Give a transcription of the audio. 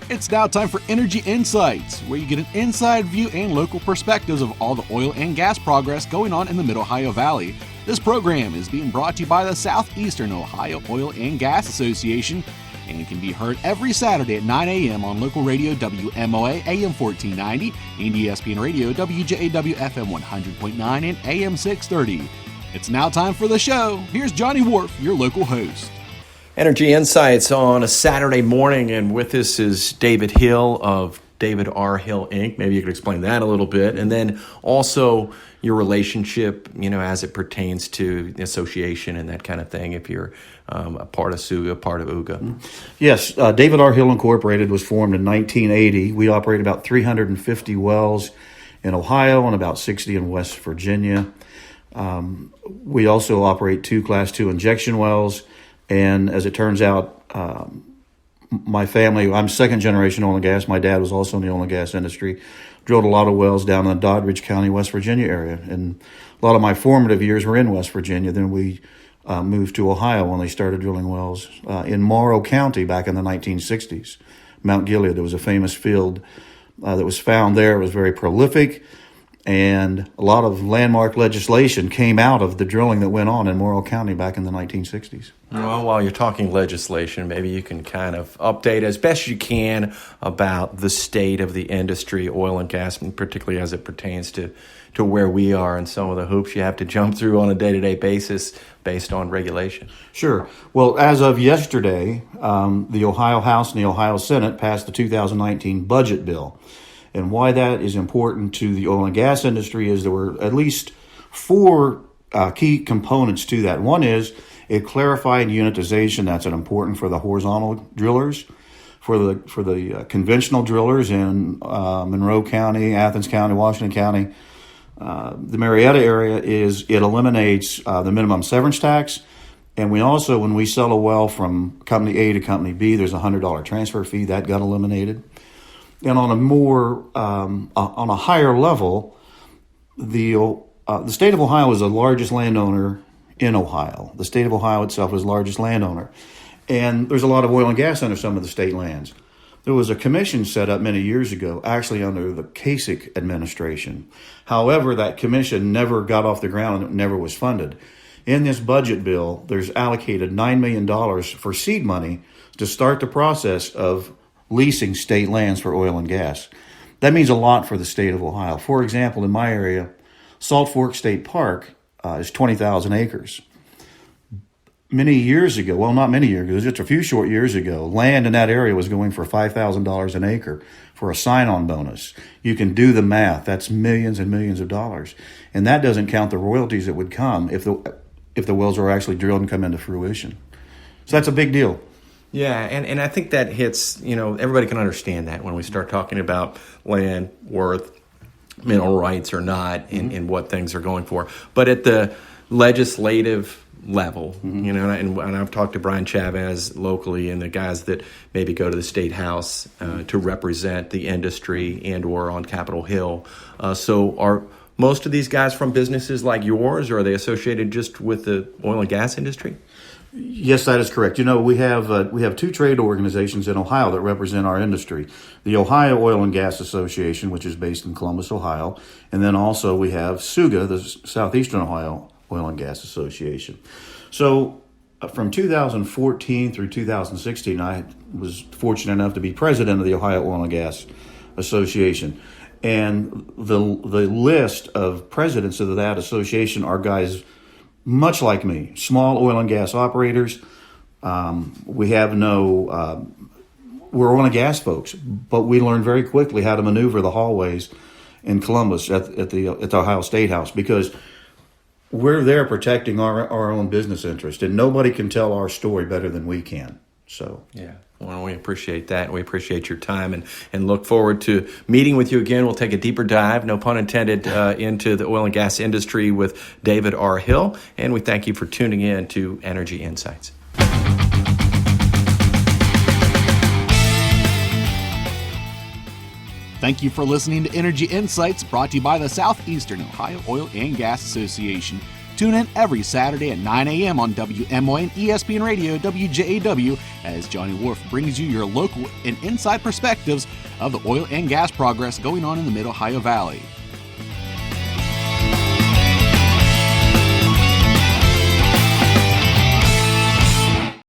It's now time for Energy Insights, where you get an inside view and local perspectives of all the oil and gas progress going on in the Mid-Ohio Valley. This program is being brought to you by the Southeastern Ohio Oil and Gas Association and can be heard every Saturday at 9 a.m. on local radio WMOA AM 1490 and ESPN radio WJAW FM 100.9 and AM 630. It's now time for the show. Here's Johnny Wharf, your local host. Energy Insights on a Saturday morning, and with us is David Hill of David R. Hill, Inc. Maybe you could explain that a little bit, and then also your relationship, as it pertains to the association and that kind of thing, if you're a part of SUGA, a part of UGA. Yes, David R. Hill Incorporated was formed in 1980. We operate about 350 wells in Ohio and about 60 in West Virginia. We also operate 2 Class II injection wells. And as it turns out, my family, I'm second generation oil and gas. My dad was also in the oil and gas industry. Drilled a lot of wells down in the Doddridge County, West Virginia area. And a lot of my formative years were in West Virginia. Then we moved to Ohio when they started drilling wells in Morrow County back in the 1960s. Mount Gilead, there was a famous field that was found there. It was very prolific. And a lot of landmark legislation came out of the drilling that went on in Morrow County back in the 1960s. Well, while you're talking legislation, maybe you can kind of update as best you can about the state of the industry, oil and gas, and particularly as it pertains to where we are and some of the hoops you have to jump through on a day-to-day basis based on regulation. Sure. Well, as of yesterday, the Ohio House and the Ohio Senate passed the 2019 budget bill. And why that is important to the oil and gas industry is there were at least 4 key components to that. One is it clarified unitization. That's important for the horizontal drillers, for the conventional drillers in Monroe County, Athens County, Washington County. The Marietta area is it eliminates the minimum severance tax. And we also, when we sell a well from company A to company B, there's a $100 transfer fee that got eliminated. And on a more on a higher level, the state of Ohio is the largest landowner in Ohio. The state of Ohio itself is the largest landowner, and there's a lot of oil and gas under some of the state lands. There was a commission set up many years ago, actually under the Kasich administration. However, that commission never got off the ground and it never was funded. In this budget bill, there's allocated $9 million for seed money to start the process of leasing state lands for oil and gas. That means a lot for the state of Ohio. For example, in my area, Salt Fork State Park is 20,000 acres. Many years ago, well, not many years ago, just a few short years ago, land in that area was going for $5,000 an acre for a sign-on bonus. You can do the math. That's millions and millions of dollars. And that doesn't count the royalties that would come if the wells are actually drilled and come into fruition. So that's a big deal. Yeah, and I think that hits, everybody can understand that when we start talking about land worth, mineral rights or not, and what things are going for. But at the legislative level, and I've talked to Brian Chavez locally and the guys that maybe go to the State House to represent the industry and or on Capitol Hill. So are most of these guys from businesses like yours, or are they associated just with the oil and gas industry? Yes, that is correct. We have 2 trade organizations in Ohio that represent our industry. The Ohio Oil and Gas Association, which is based in Columbus, Ohio, and then also we have SUGA, the Southeastern Ohio Oil and Gas Association. So from 2014 through 2016, I was fortunate enough to be president of the Ohio Oil and Gas Association. And the list of presidents of that association are guys much like me, small oil and gas operators. We're oil and gas folks, but we learned very quickly how to maneuver the hallways in Columbus at the Ohio State House, because we're there protecting our own business interest, and nobody can tell our story better than we can. So yeah. Well, we appreciate that. We appreciate your time and look forward to meeting with you again. We'll take a deeper dive, no pun intended, into the oil and gas industry with David R. Hill. And we thank you for tuning in to Energy Insights. Thank you for listening to Energy Insights, brought to you by the Southeastern Ohio Oil and Gas Association. Tune in every Saturday at 9 a.m. on WMON ESPN Radio WJAW as Johnny Wolf brings you your local and inside perspectives of the oil and gas progress going on in the Mid-Ohio Valley.